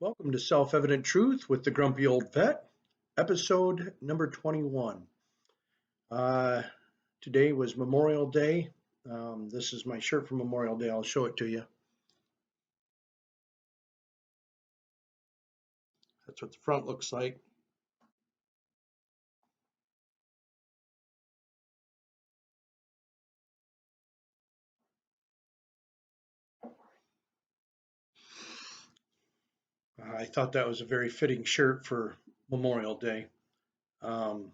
Welcome to Self-Evident Truth with the Grumpy Old Vet, episode number 21. Uh, Today was Memorial Day. This is my shirt for Memorial Day. I'll show it to you. That's what the front looks like. I thought that was a very fitting shirt for Memorial Day. Um,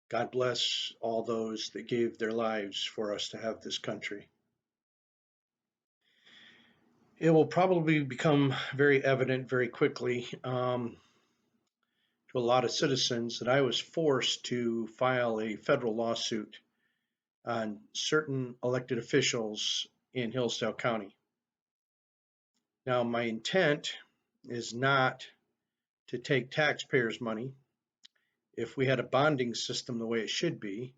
God bless all those that gave their lives for us to have this country. It will probably become very evident very quickly to a lot of citizens that I was forced to file a federal lawsuit on certain elected officials in Hillsdale County. Now, my intent is not to take taxpayers' money. If we had a bonding system the way it should be,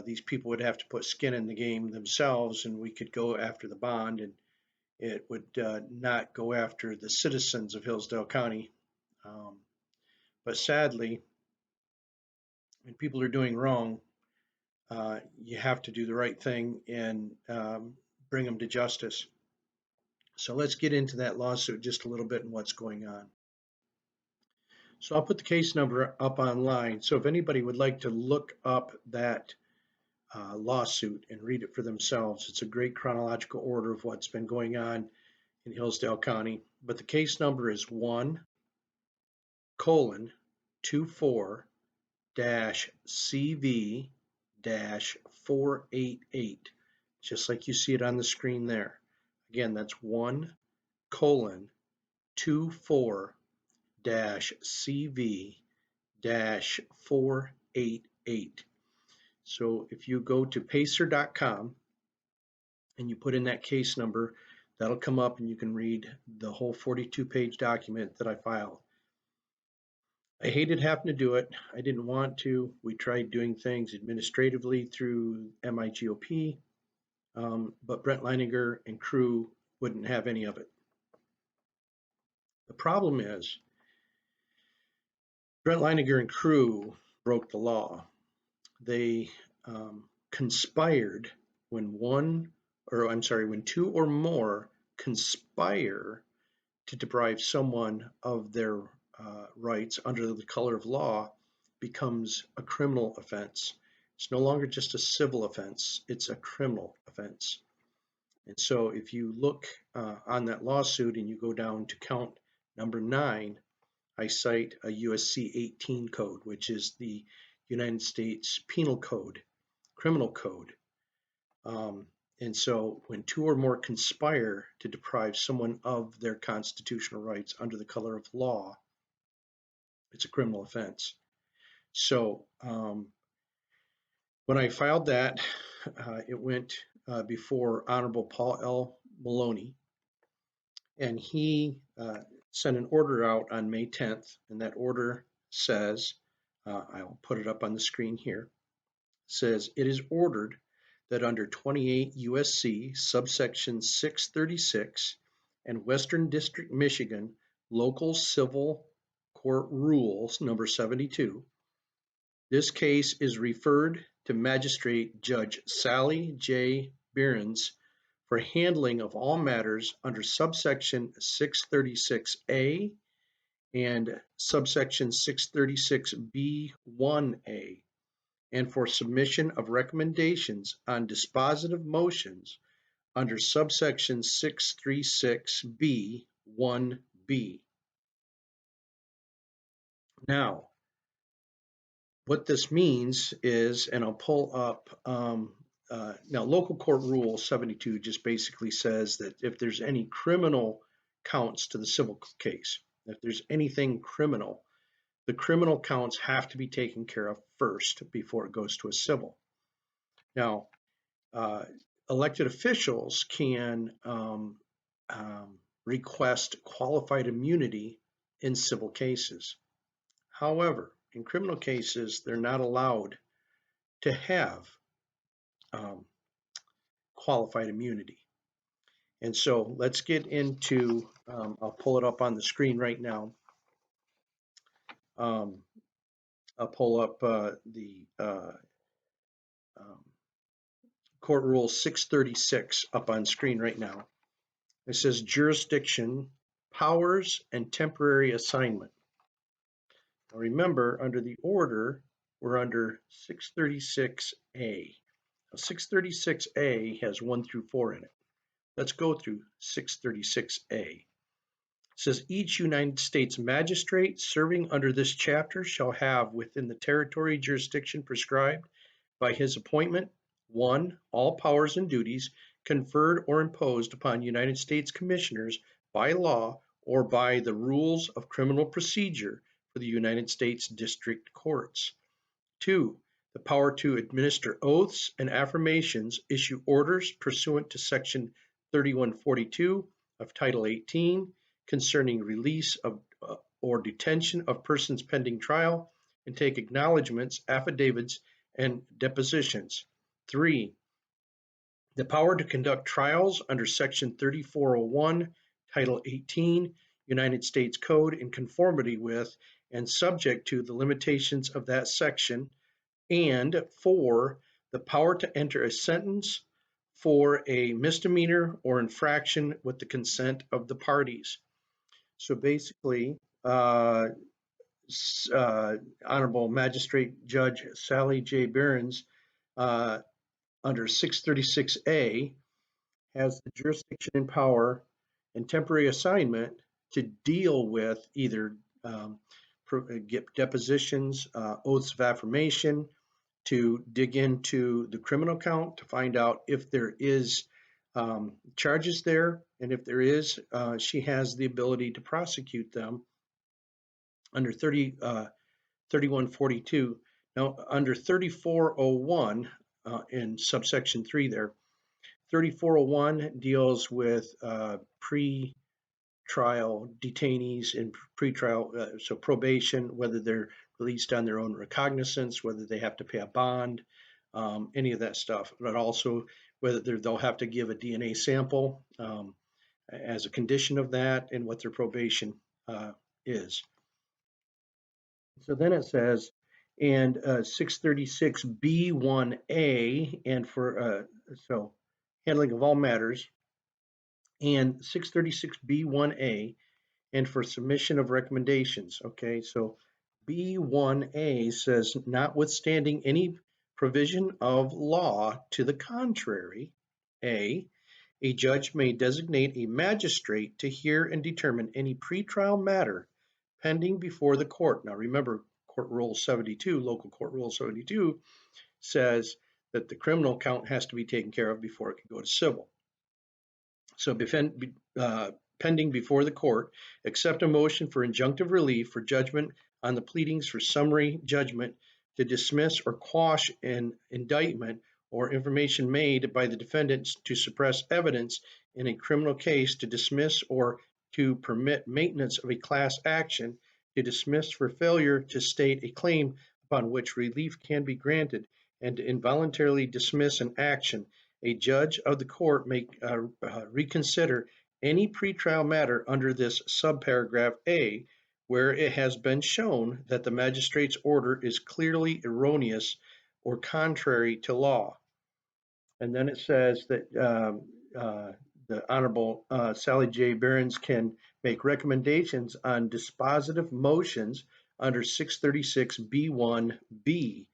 these people would have to put skin in the game themselves, and we could go after the bond, and it would not go after the citizens of Hillsdale County. But sadly, when people are doing wrong, you have to do the right thing and bring them to justice. So let's get into that lawsuit just a little bit and what's going on. So I'll put the case number up online. So if anybody would like to look up that lawsuit and read it for themselves, it's a great chronological order of what's been going on in Hillsdale County. But the case number is 1:24-CV-488, just like you see it on the screen there. Again, that's 1:CV-488. So if you go to pacer.com and you put in that case number, that'll come up and you can read the whole 42-page document that I filed. I hated having to do it. I didn't want to. We tried doing things administratively through MIGOP, but Brent Leininger and crew wouldn't have any of it. The problem is Brent Leininger and crew broke the law. They conspired when two or more conspire to deprive someone of their rights under the color of law becomes a criminal offense. It's no longer just a civil offense, it's a criminal offense. And so if you look on that lawsuit and you go down to count number 9, I cite a USC 18 code, which is the United States Penal Code, Criminal Code. And so when two or more conspire to deprive someone of their constitutional rights under the color of law, it's a criminal offense. So when I filed that, it went before Honorable Paul L. Maloney, and he sent an order out on May 10th, and that order says, I'll put it up on the screen here, says it is ordered that under 28 USC subsection 636 and Western District, Michigan, Local Civil Court Rules number 72, this case is referred to Magistrate Judge Sally J. Behrens for handling of all matters under subsection 636A and subsection 636B1A, and for submission of recommendations on dispositive motions under subsection 636B1B. Now, what this means is, and I'll pull up, now Local Court Rule 72 just basically says that if there's any criminal counts to the civil case, if there's anything criminal, the criminal counts have to be taken care of first before it goes to a civil. Now, elected officials can request qualified immunity in civil cases. However, in criminal cases, they're not allowed to have qualified immunity. And so let's get into, I'll pull it up on the screen right now. Um, I'll pull up the um, Court Rule 636 up on screen right now. It says jurisdiction, powers, and temporary assignment. Now remember, under the order, we're under 636A. Now 636A has 1 through 4 in it. Let's go through 636A. It says each United States magistrate serving under this chapter shall have within the territory jurisdiction prescribed by his appointment, 1. All powers and duties conferred or imposed upon United States commissioners by law or by the rules of criminal procedure for the United States District Courts. 2. The power to administer oaths and affirmations, issue orders pursuant to Section 3142 of Title 18 concerning release of or detention of persons pending trial, and take acknowledgments, affidavits, and depositions. 3. The power to conduct trials under Section 3401, Title 18, United States Code in conformity with and subject to the limitations of that section. And 4, the power to enter a sentence for a misdemeanor or infraction with the consent of the parties. So basically, Honorable Magistrate Judge Sally J. Behrens, under 636A, has the jurisdiction and power and temporary assignment to deal with either get depositions, oaths of affirmation, to dig into the criminal count to find out if there is charges there, and if there is, she has the ability to prosecute them under 3142. Now, under 3401 in subsection 3 there, 3401 deals with pre-trial detainees and pre-trial, so probation, whether they're released on their own recognizance, whether they have to pay a bond, any of that stuff, but also whether they'll have to give a DNA sample as a condition of that, and what their probation is. So then it says, and 636B1A, and for so handling of all matters, and 636B1A, and for submission of recommendations. Okay, so B1A says, notwithstanding any provision of law to the contrary, a judge may designate a magistrate to hear and determine any pretrial matter pending before the court. Now remember, Court Rule 72, Local Court Rule 72, says that the criminal count has to be taken care of before it can go to civil. So pending before the court, accept a motion for injunctive relief for judgment on the pleadings for summary judgment to dismiss or quash an indictment or information made by the defendants to suppress evidence in a criminal case, to dismiss or to permit maintenance of a class action, to dismiss for failure to state a claim upon which relief can be granted, and to involuntarily dismiss an action. A judge of the court may reconsider any pretrial matter under this subparagraph A, where it has been shown that the magistrate's order is clearly erroneous or contrary to law. And then it says that the Honorable Sally J. Behrens can make recommendations on dispositive motions under 636B1B.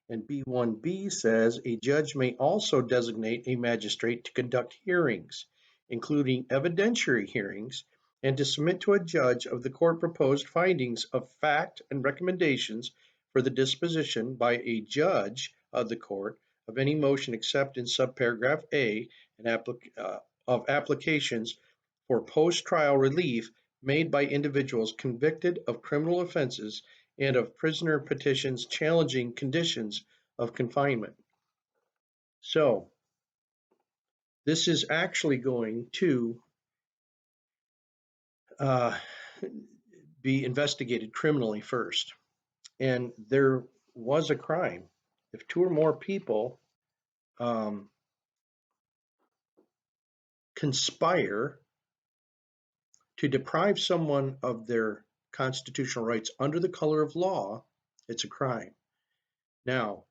And B1B says a judge may also designate a magistrate to conduct hearings, including evidentiary hearings, and to submit to a judge of the court proposed findings of fact and recommendations for the disposition by a judge of the court of any motion except in subparagraph A of applications for post-trial relief made by individuals convicted of criminal offenses and of prisoner petitions challenging conditions of confinement. So this is actually going to be investigated criminally first. And there was a crime. If 2 or more people conspire to deprive someone of their constitutional rights under the color of law, it's a crime. Now,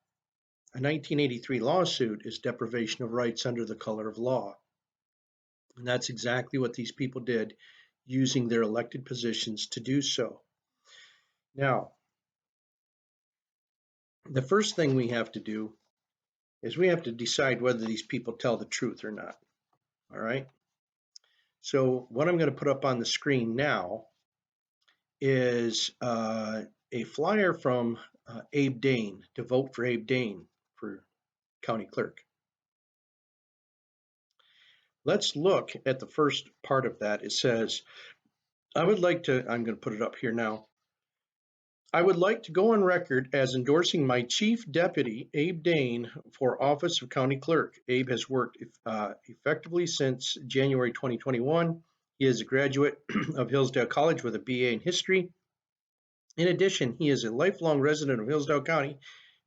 a 1983 lawsuit is deprivation of rights under the color of law. And that's exactly what these people did, using their elected positions to do so. Now, the first thing we have to do is we have to decide whether these people tell the truth or not. All right. So what I'm going to put up on the screen now is a flyer from Abe Dane to vote for Abe Dane for county clerk. Let's look at the first part of that. It says, I'm going to put it up here now. I would like to go on record as endorsing my chief deputy, Abe Dane, for office of county clerk. Abe has worked effectively since January 2021. He is a graduate of Hillsdale College with a BA in history. In addition, he is a lifelong resident of Hillsdale County,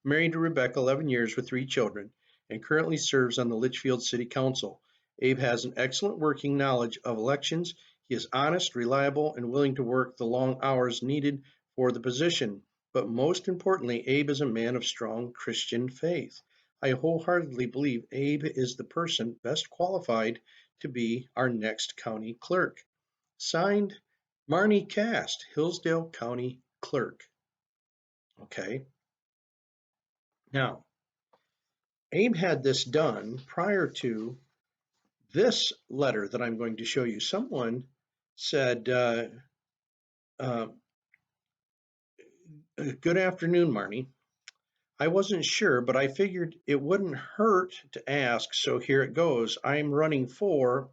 married to Rebecca, 11 years with 3 children, and currently serves on the Litchfield City Council. Abe has an excellent working knowledge of elections. He is honest, reliable, and willing to work the long hours needed for the position. But most importantly, Abe is a man of strong Christian faith. I wholeheartedly believe Abe is the person best qualified to be our next county clerk. Signed, Marnie Cast, Hillsdale County Clerk. Okay. Now, Abe had this done prior to this letter that I'm going to show you. Someone said, good afternoon, Marnie. I wasn't sure, but I figured it wouldn't hurt to ask, so here it goes. I'm running for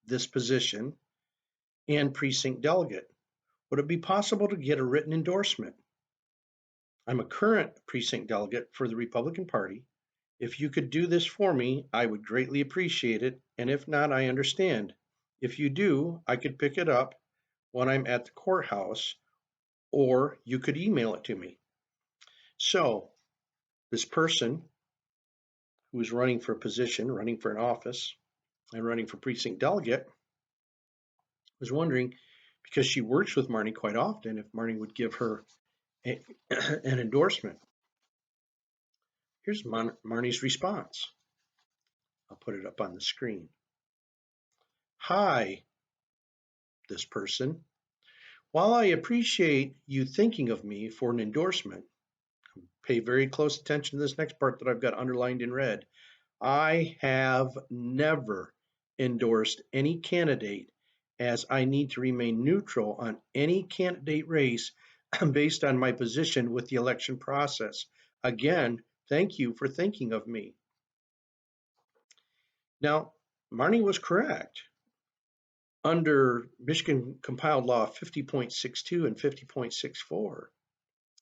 this position and precinct delegate. Would it be possible to get a written endorsement? I'm a current precinct delegate for the Republican Party. If you could do this for me, I would greatly appreciate it, and if not, I understand. If you do, I could pick it up when I'm at the courthouse, or you could email it to me. So, this person who is running for a position, running for an office, and running for precinct delegate was wondering, because she works with Marnie quite often, if Marnie would give her an endorsement. Here's Marnie's response. I'll put it up on the screen. Hi, this person. While I appreciate you thinking of me for an endorsement, pay very close attention to this next part that I've got underlined in red. I have never endorsed any candidate, as I need to remain neutral on any candidate race based on my position with the election process. Again, thank you for thinking of me. Now, Marnie was correct. Under Michigan compiled law 50.62 and 50.64,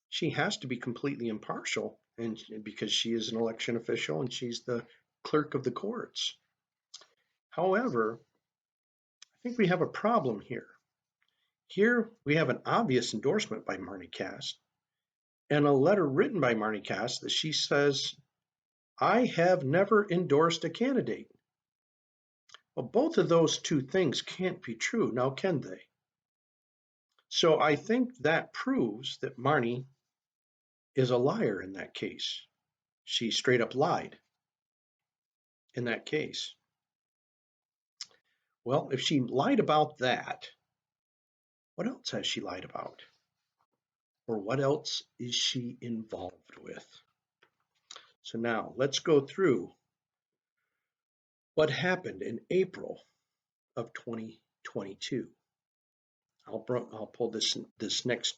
she has to be completely impartial, and because she is an election official and she's the clerk of the courts. However, I think we have a problem here. Here we have an obvious endorsement by Marnie Cast and a letter written by Marnie Cast that she says, I have never endorsed a candidate. Well, both of those two things can't be true, now can they? So I think that proves that Marnie is a liar in that case. She straight up lied in that case. Well, if she lied about that, what else has she lied about? Or what else is she involved with? So now let's go through what happened in April of 2022. I'll pull this next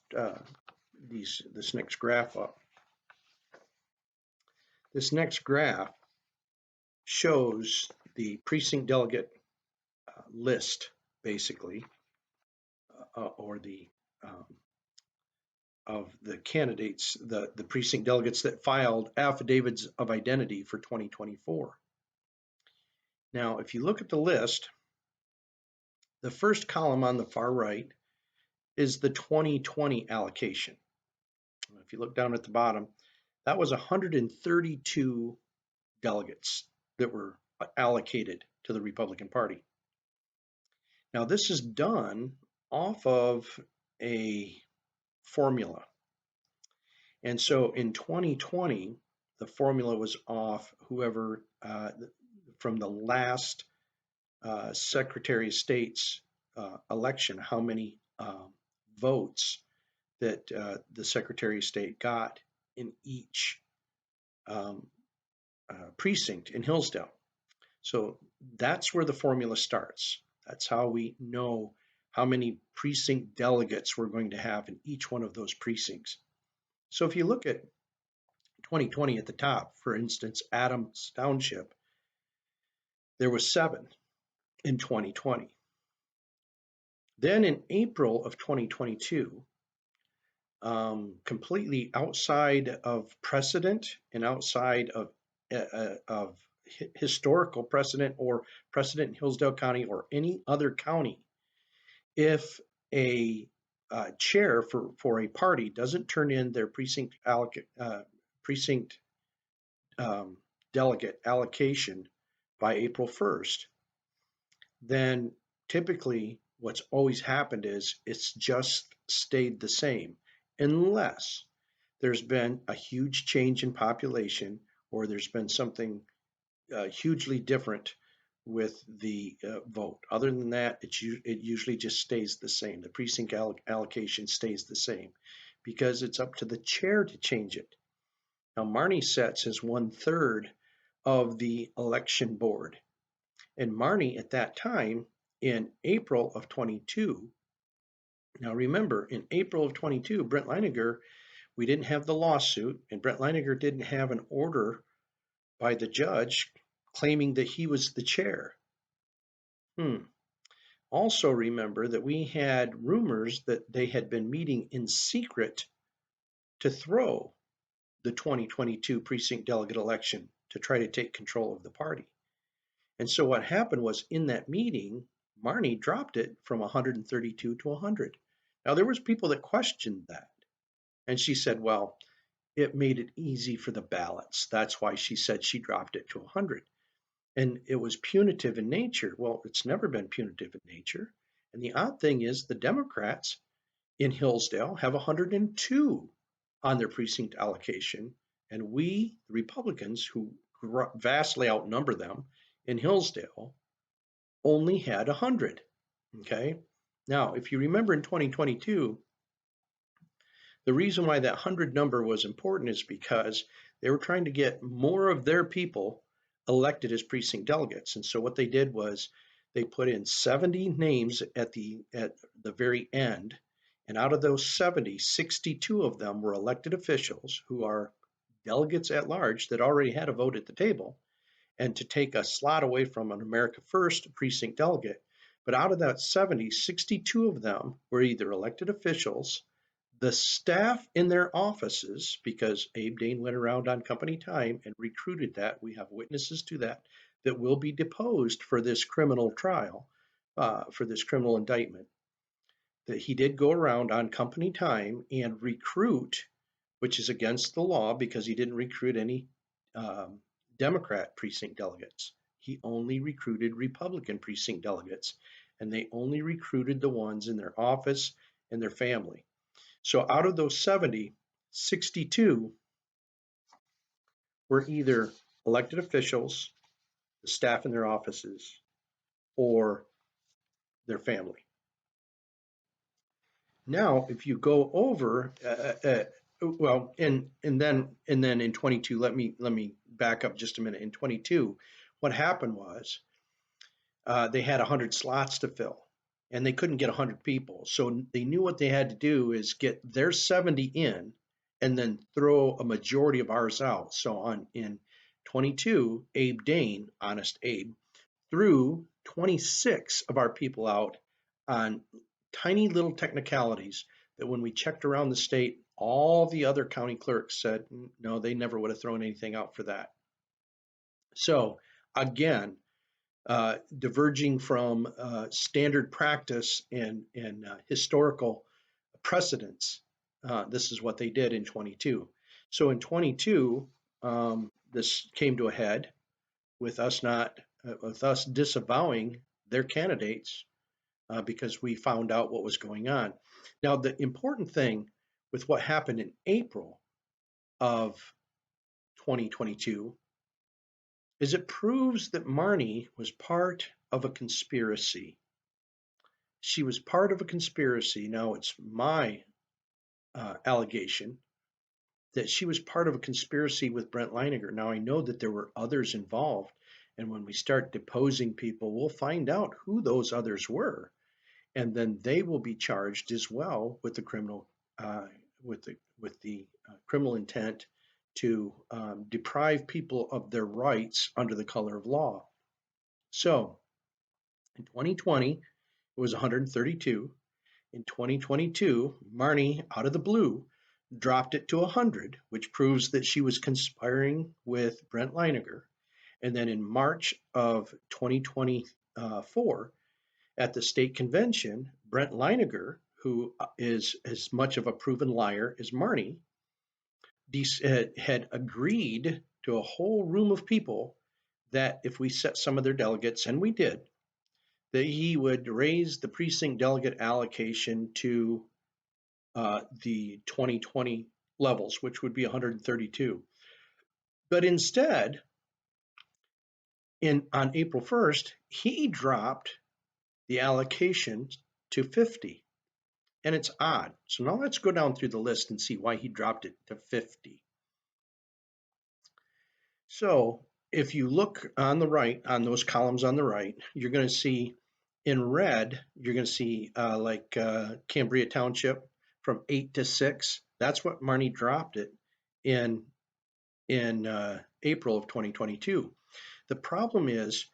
graph up. This next graph shows the precinct delegate list, basically, or the of the candidates, the precinct delegates that filed affidavits of identity for 2024. Now, if you look at the list, the first column on the far right is the 2020 allocation. If you look down at the bottom, that was 132 delegates that were allocated to the Republican Party. Now, this is done off of a formula. And so in 2020, the formula was off whoever from the last Secretary of State's election, how many votes that the Secretary of State got in each um, precinct in Hillsdale. So that's where the formula starts. That's how we know how many precinct delegates we're going to have in each one of those precincts. So if you look at 2020 at the top, for instance, Adams Township, there was 7 in 2020. Then in April of 2022, completely outside of precedent and outside of historical precedent or precedent in Hillsdale County or any other county, if a chair for a party doesn't turn in their precinct delegate allocation by April 1st, then typically what's always happened is it's just stayed the same, unless there's been a huge change in population or there's been something hugely different with the vote. Other than that, it usually just stays the same. The precinct allocation stays the same because it's up to the chair to change it. Now, Marnie sets as 1/3 of the election board. And Marnie at that time in April of 22, now remember, in April of 22, Brent Leininger, we didn't have the lawsuit, and Brent Leininger didn't have an order by the judge claiming that he was the chair. Also remember that we had rumors that they had been meeting in secret to throw the 2022 precinct delegate election to try to take control of the party. And so what happened was in that meeting, Marnie dropped it from 132 to 100. Now there was people that questioned that. And she said, well, it made it easy for the ballots. That's why she said she dropped it to 100. And it was punitive in nature. Well, it's never been punitive in nature. And the odd thing is the Democrats in Hillsdale have 102 on their precinct allocation. And we, the Republicans, who vastly outnumber them in Hillsdale, only had 100. Okay. Now, if you remember in 2022, the reason why that 100 number was important is because they were trying to get more of their people elected as precinct delegates. And so what they did was they put in 70 names at the very end. And out of those 70, 62 of them were elected officials who are delegates at large that already had a vote at the table, and to take a slot away from an America First precinct delegate. But out of that 70, 62 of them were either elected officials, the staff in their offices, because Abe Dane went around on company time and recruited that. We have witnesses to that will be deposed for this criminal trial, for this criminal indictment. That he did go around on company time and recruit, which is against the law because he didn't recruit any Democrat precinct delegates. He only recruited Republican precinct delegates, and they only recruited the ones in their office and their family. So out of those 70, 62 were either elected officials, the staff in their offices, or their family. Now, if you go over, well, and then in 22, let me back up just a minute. In 22, what happened was they had 100 slots to fill, and they couldn't get 100 people. So they knew what they had to do is get their 70 in, and then throw a majority of ours out. So in 22, Abe Dane, Honest Abe, threw 26 of our people out on tiny little technicalities that when we checked around the state, all the other county clerks said, no, they never would have thrown anything out for that. So again, diverging from standard practice and historical precedents, this is what they did in 22. So in 22, this came to a head with us disavowing their candidates because we found out what was going on. Now, the important thing with what happened in April of 2022 is it proves that Marnie was part of a conspiracy. She was part of a conspiracy. Now, it's my allegation that she was part of a conspiracy with Brent Leiniger. Now, I know that there were others involved, and when we start deposing people, we'll find out who those others were, and then they will be charged as well with the criminal uh, criminal intent to deprive people of their rights under the color of law. So, in 2020, it was 132. In 2022, Marnie, out of the blue, dropped it to 100, which proves that she was conspiring with Brent Leiniger. And then in March of 2024, at the state convention, Brent Leiniger, who is as much of a proven liar as Marnie, had agreed to a whole room of people that if we set some of their delegates, and we did, that he would raise the precinct delegate allocation to the 2020 levels, which would be 132. But instead, on April 1st, he dropped the allocation to 50. And it's odd. So now let's go down through the list and see why he dropped it to 50. So if you look on the right, on those columns on the right, you're going to see in red, you're going to see Cambria Township from 8 to 6. That's what Marnie dropped it in April of 2022. The problem is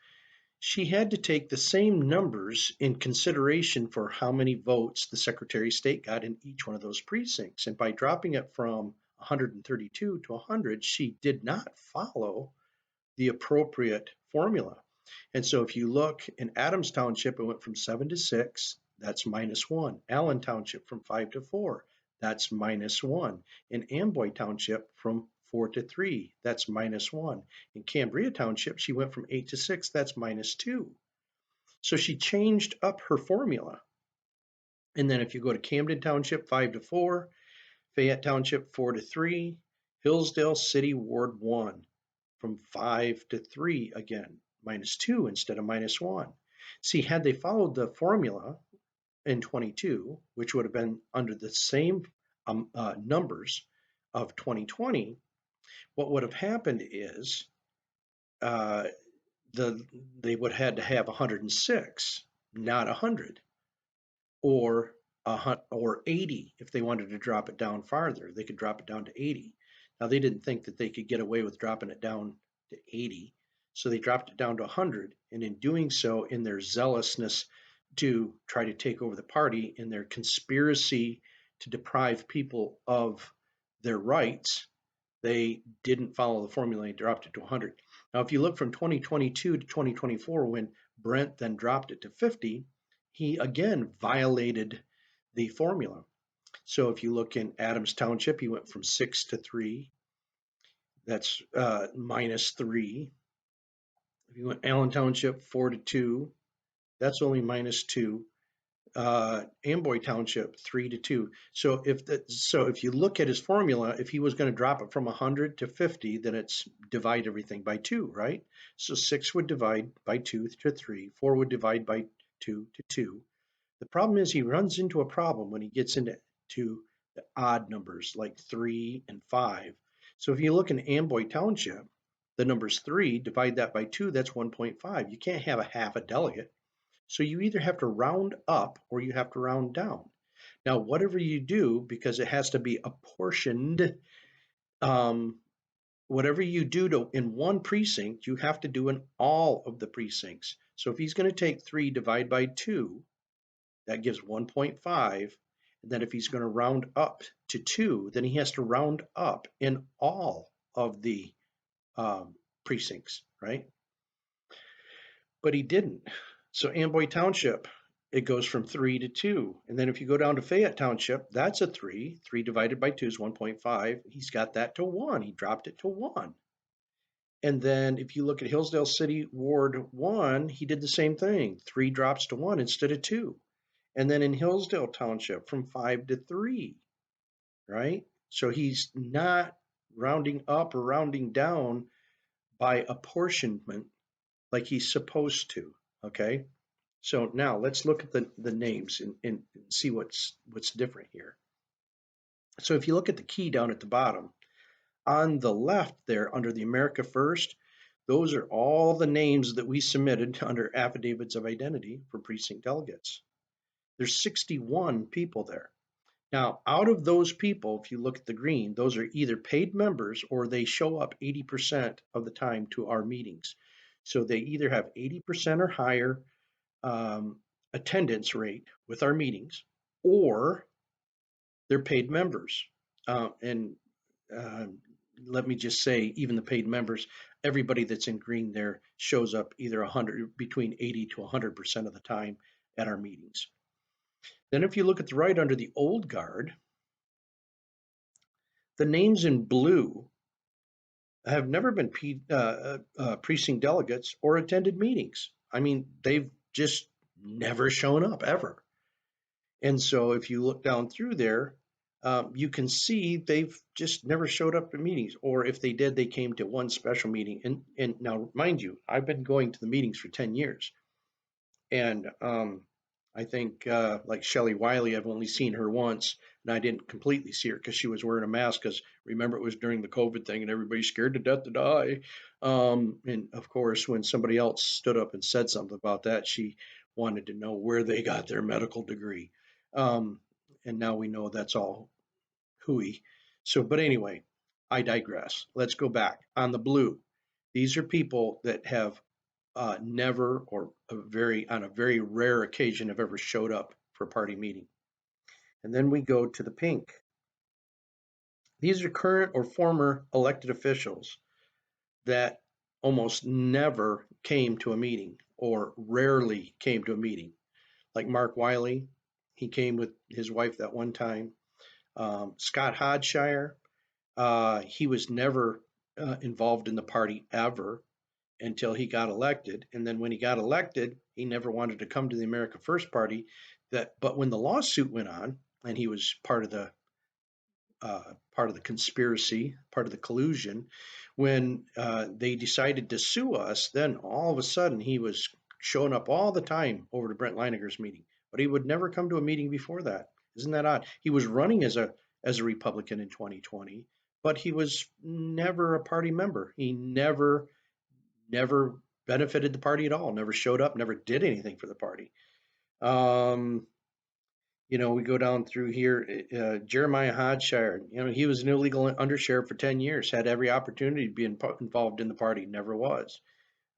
she had to take the same numbers in consideration for how many votes the Secretary of State got in each one of those precincts. And by dropping it from 132 to 100, she did not follow the appropriate formula. And so if you look in Adams Township, it went from 7 to 6, that's -1. Allen Township from 5 to 4, that's -1. In Amboy Township from 4 to 3, that's -1. In Cambria Township, she went from 8 to 6, that's -2. So she changed up her formula. And then if you go to Camden Township, 5 to 4, Fayette Township, 4 to 3, Hillsdale City Ward 1 from 5 to 3 again, -2 instead of -1. See, had they followed the formula in 22, which would have been under the same numbers of 2020, what would have happened is uh, they would have had to have 106, not 100, or 80 if they wanted to drop it down farther. They could drop it down to 80. Now they didn't think that they could get away with dropping it down to 80, so they dropped it down to 100. And in doing so, in their zealousness to try to take over the party, in their conspiracy to deprive people of their rights, they didn't follow the formula and dropped it to 100. Now, if you look from 2022 to 2024, when Brent then dropped it to 50, he again violated the formula. So if you look in Adams Township, he went from 6 to 3. That's -3. If you went Allen Township, 4 to 2. That's only -2. Amboy Township, 3 to 2. So if you look at his formula, if he was going to drop it from 100 to 50, then it's divide everything by 2, right? So 6 would divide by 2 to 3. 4 would divide by 2 to 2. The problem is he runs into a problem when he gets into the odd numbers like 3 and 5. So if you look in Amboy Township, the number's 3, divide that by 2, that's 1.5. You can't have a half a delegate. So you either have to round up or you have to round down. Now, whatever you do, because it has to be apportioned, whatever you do in one precinct, you have to do in all of the precincts. So if he's going to take 3 divide by 2, that gives 1.5. And then if he's going to round up to 2, then he has to round up in all of the precincts, right? But he didn't. So Amboy Township, it goes from 3 to 2. And then if you go down to Fayette Township, that's a 3. 3 divided by 2 is 1.5. He's got that to 1. He dropped it to 1. And then if you look at Hillsdale City Ward 1, he did the same thing. 3 drops to 1 instead of 2. And then in Hillsdale Township from 5 to 3, right? So he's not rounding up or rounding down by apportionment like he's supposed to. Okay. So now let's look at the names and see what's different here. So if you look at the key down at the bottom, on the left there under the America First, those are all the names that we submitted under affidavits of identity for precinct delegates. There's 61 people there. Now, out of those people, if you look at the green, those are either paid members or they show up 80% of the time to our meetings. So they either have 80% or higher attendance rate with our meetings, or they're paid members. And uh, let me just say, even the paid members, everybody that's in green there shows up either 100, between 80 to 100% of the time at our meetings. Then if you look at the right under the old guard, the names in blue have never been precinct delegates or attended meetings. I mean, they've just never shown up ever. And so if you look down through there, you can see they've just never showed up to meetings, or if they did, they came to one special meeting. And now, mind you, I've been going to the meetings for 10 years. And I think like Shelley Wiley, I've only seen her once, and I didn't completely see her because she was wearing a mask. Because remember, it was during the COVID thing, and everybody's scared to death to die. And of course, when somebody else stood up and said something about that, she wanted to know where they got their medical degree. Um, and now we know that's all hooey. So, but anyway, I digress. Let's go back on the blue. These are people that have never or on a very rare occasion have ever showed up for a party meeting. And then we go to the pink. These are current or former elected officials that almost never came to a meeting or rarely came to a meeting. Like Mark Wiley, he came with his wife that one time. Scott Hodshire, he was never involved in the party ever until he got elected. And then when he got elected, he never wanted to come to the America First Party. But when the lawsuit went on, and he was part of the conspiracy, part of the collusion, when they decided to sue us, then all of a sudden he was showing up all the time over to Brent Leiniger's meeting. But he would never come to a meeting before that. Isn't that odd? He was running as a Republican in 2020, but he was never a party member. He never benefited the party at all, never showed up, never did anything for the party. Um, we go down through here. Jeremiah Hodshire, he was an illegal undersheriff for 10 years, had every opportunity to be involved in the party, never was.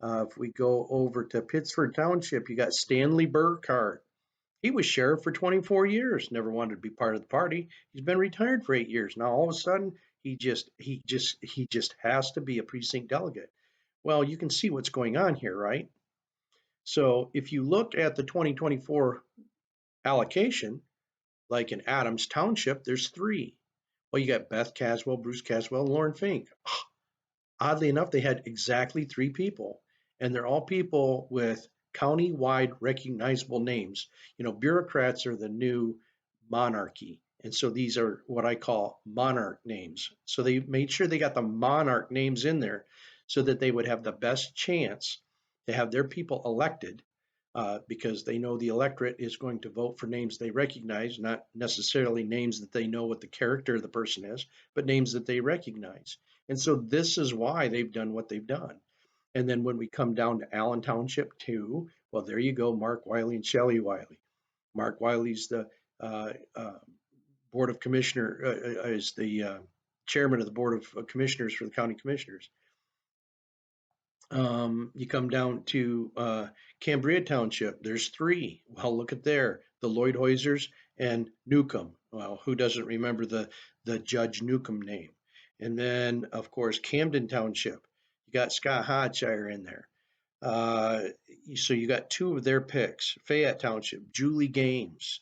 If we go over to Pittsford Township, you got Stanley Burkhart. He was sheriff for 24 years, never wanted to be part of the party. He's been retired for 8 years. Now all of a sudden, he just has to be a precinct delegate. Well, you can see what's going on here, right? So if you look at the 2024 allocation, like in Adams Township, there's three. Well, you got Beth Caswell, Bruce Caswell, and Lauren Fink. Oddly enough, they had exactly three people, and they're all people with county-wide recognizable names. Bureaucrats are the new monarchy, and so these are what I call monarch names. So they made sure they got the monarch names in there so that they would have the best chance to have their people elected, because they know the electorate is going to vote for names they recognize, not necessarily names that they know what the character of the person is, but names that they recognize. And so this is why they've done what they've done. And then when we come down to Allen Township too, well, there you go, Mark Wiley and Shelley Wiley. Mark Wiley's the board of commissioner, is the chairman of the board of commissioners for the county commissioners. You come down to Cambria Township, there's three. Well, look at there, the Lloyd Hoysers and Newcomb. Well, who doesn't remember the Judge Newcomb name? And then, of course, Camden Township, you got Scott Hodshire in there. So you got two of their picks. Fayette Township, Julie Games,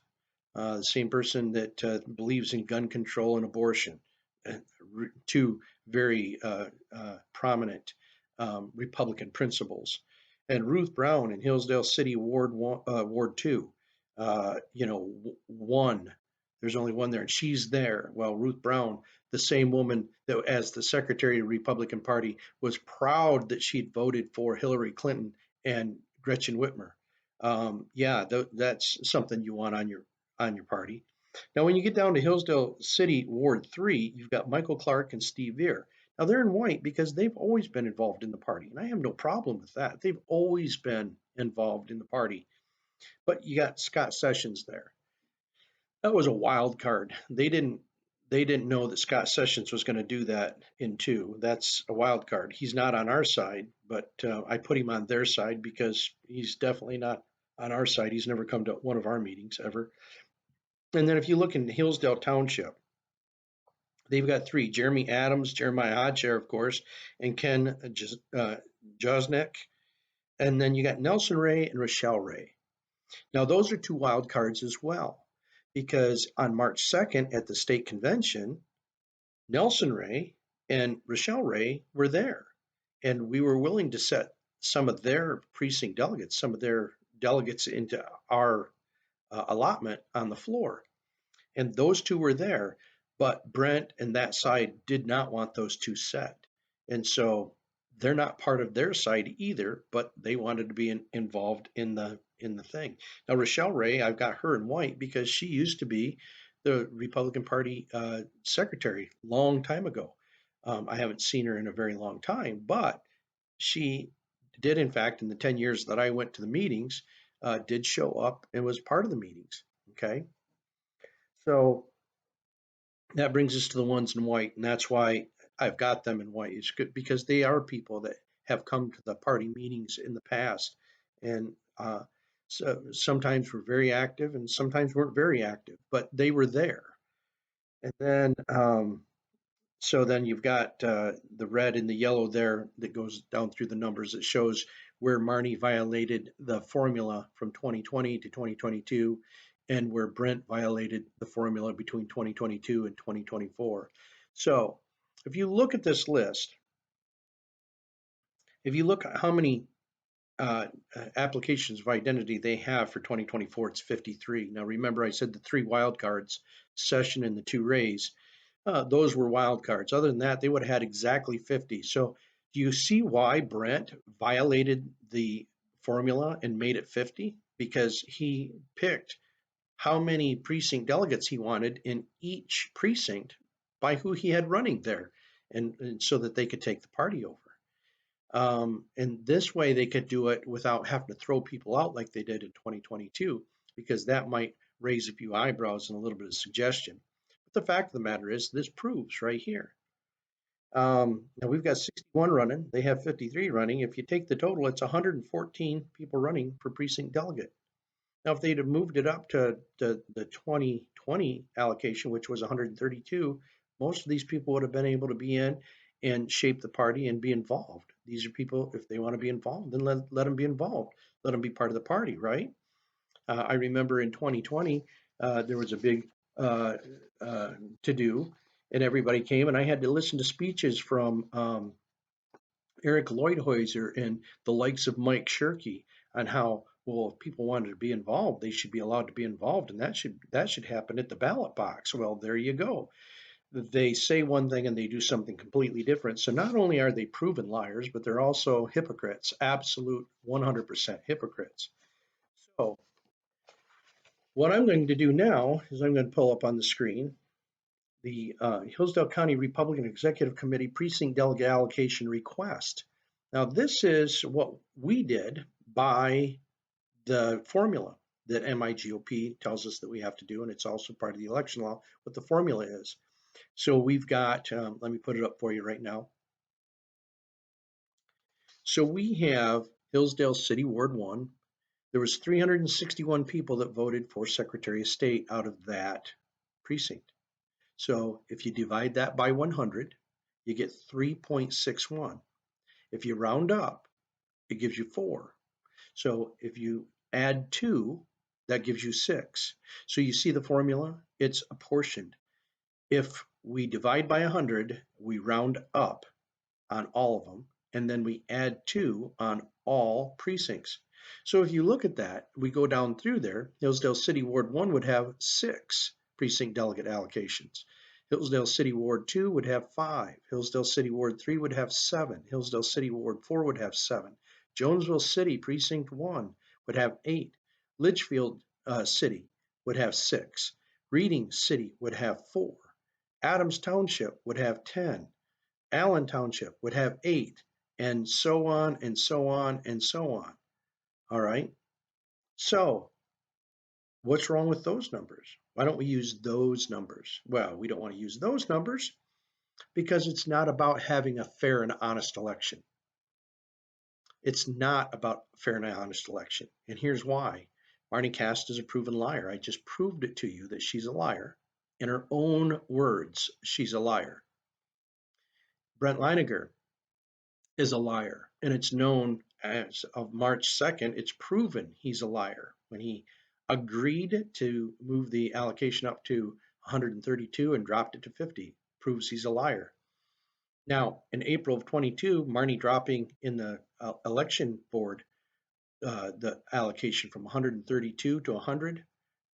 the same person that believes in gun control and abortion. Two very prominent Republican principles. And Ruth Brown in Hillsdale City Ward 2. one. There's only one there, and she's there. Well, Ruth Brown, the same woman that, as the secretary of the Republican Party, was proud that she'd voted for Hillary Clinton and Gretchen Whitmer. Yeah, that's something you want on your party. Now, when you get down to Hillsdale City Ward 3, you've got Michael Clark and Steve Veer. Now, they're in white because they've always been involved in the party, and I have no problem with that. They've always been involved in the party. But you got Scott Sessions there. That was a wild card. They didn't know that Scott Sessions was going to do that in two. That's a wild card. He's not on our side, but I put him on their side because he's definitely not on our side. He's never come to one of our meetings ever. And then if you look in Hillsdale Township, they've got three: Jeremy Adams, Jeremiah Hodger, of course, and Ken Josnek. And then you got Nelson Ray and Rochelle Ray. Now, those are two wild cards as well, because on March 2nd at the state convention, Nelson Ray and Rochelle Ray were there, and we were willing to set some of their precinct delegates, some of their delegates into our allotment on the floor. And those two were there, but Brent and that side did not want those two set. And so they're not part of their side either, but they wanted to be involved in the thing. Now Rochelle Ray, I've got her in white because she used to be the Republican Party secretary long time ago. I haven't seen her in a very long time, but she did, in fact, in the 10 years that I went to the meetings, did show up and was part of the meetings. Okay. So that brings us to the ones in white, and that's why I've got them in white. It's good because they are people that have come to the party meetings in the past, and so sometimes were very active, and sometimes weren't very active, but they were there. And then so then you've got the red and the yellow there that goes down through the numbers. It shows where Marnie violated the formula from 2020 to 2022 and where Brent violated the formula between 2022 and 2024. So if you look at this list, if you look at how many applications of identity they have for 2024, it's 53. Now remember I said the three wildcards, Session and the two Rays, those were wild cards. Other than that, they would have had exactly 50. So do you see why Brent violated the formula and made it 50? Because he picked how many precinct delegates he wanted in each precinct by who he had running there, and so that they could take the party over. And this way they could do it without having to throw people out like they did in 2022, because that might raise a few eyebrows and a little bit of suggestion. But the fact of the matter is, this proves right here. Now we've got 61 running, they have 53 running. If you take the total, it's 114 people running for precinct delegate. Now, if they'd have moved it up to the 2020 allocation, which was 132, most of these people would have been able to be in and shape the party and be involved. These are people, if they want to be involved, then let them be involved. Let them be part of the party, right? I remember in 2020, there was a big to do, and everybody came, and I had to listen to speeches from Eric Lloydhäuser and the likes of Mike Shirkey on how, well, if people wanted to be involved, they should be allowed to be involved, and that should happen at the ballot box. Well, there you go. They say one thing and they do something completely different. So not only are they proven liars, but they're also hypocrites, absolute 100% hypocrites. So what I'm going to do now is I'm going to pull up on the screen the Hillsdale County Republican Executive Committee precinct delegate allocation request. Now, this is what we did by the formula that MIGOP tells us that we have to do, and it's also part of the election law, what the formula is. So we've got, let me put it up for you right now. So we have Hillsdale City Ward 1. There was 361 people that voted for Secretary of State out of that precinct. So if you divide that by 100, you get 3.61. If you round up, it gives you 4. So if you add 2, that gives you 6. So you see the formula? It's apportioned. If we divide by 100, we round up on all of them, and then we add 2 on all precincts. So if you look at that, we go down through there, Hillsdale City Ward 1 would have 6 precinct delegate allocations. Hillsdale City Ward 2 would have 5. Hillsdale City Ward 3 would have 7. Hillsdale City Ward 4 would have 7. Jonesville City Precinct 1 would have 8. Litchfield City would have 6. Reading City would have 4. Adams Township would have 10. Allen Township would have 8, and so on and so on and so on. All right. So what's wrong with those numbers? Why don't we use those numbers? Well, we don't want to use those numbers because it's not about having a fair and honest election. It's not about a fair and honest election. And here's why. Marnie Cast is a proven liar. I just proved it to you that she's a liar. In her own words, she's a liar. Brent Leiniger is a liar, and it's known as of March 2nd, it's proven he's a liar. When he agreed to move the allocation up to 132 and dropped it to 50, proves he's a liar. Now, in April of 22, Marnie dropping in the election board the allocation from 132 to 100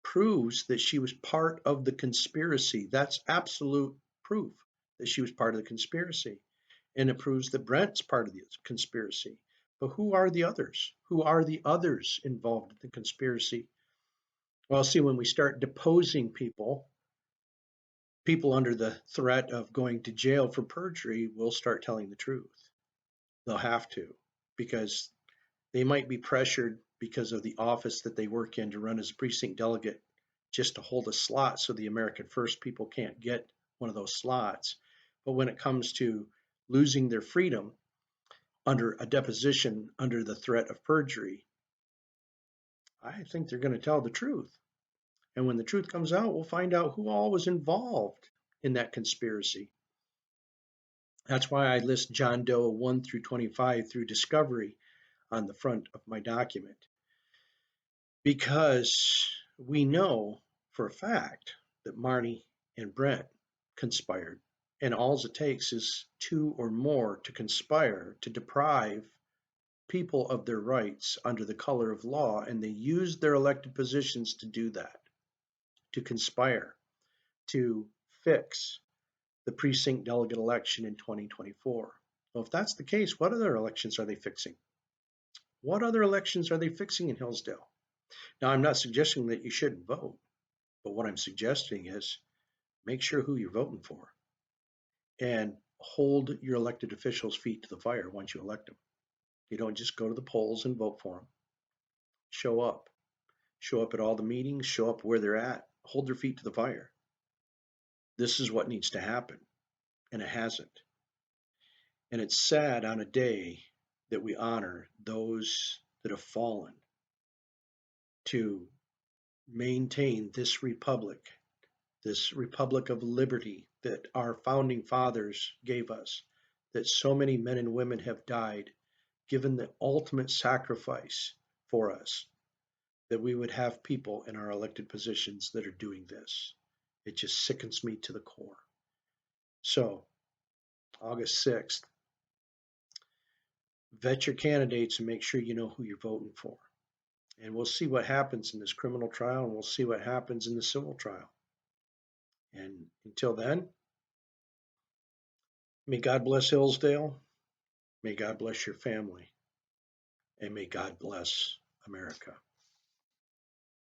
proves that she was part of the conspiracy. That's absolute proof that she was part of the conspiracy. And it proves that Brent's part of the conspiracy. But who are the others? Who are the others involved in the conspiracy? Well, see, when we start deposing people under the threat of going to jail for perjury will start telling the truth. They'll have to, because they might be pressured because of the office that they work in to run as a precinct delegate just to hold a slot so the American First people can't get one of those slots. But when it comes to losing their freedom under a deposition under the threat of perjury, I think they're going to tell the truth. And when the truth comes out, we'll find out who all was involved in that conspiracy. That's why I list John Doe 1 through 25 through discovery on the front of my document. Because we know for a fact that Marnie and Brent conspired. And all it takes is 2 or more to conspire to deprive people of their rights under the color of law. And they used their elected positions to do that, to conspire, to fix the precinct delegate election in 2024. Well, if that's the case, what other elections are they fixing? What other elections are they fixing in Hillsdale? Now, I'm not suggesting that you shouldn't vote, but what I'm suggesting is make sure who you're voting for and hold your elected officials' feet to the fire once you elect them. You don't just go to the polls and vote for them. Show up. Show up at all the meetings, show up where they're at, hold their feet to the fire. This is what needs to happen, and it hasn't. And it's sad on a day that we honor those that have fallen to maintain this republic of liberty that our founding fathers gave us, that so many men and women have died, given the ultimate sacrifice for us, that we would have people in our elected positions that are doing this. It just sickens me to the core. So, August 6th, vet your candidates and make sure you know who you're voting for. And we'll see what happens in this criminal trial, and we'll see what happens in the civil trial. And until then, may God bless Hillsdale. May God bless your family. And may God bless America.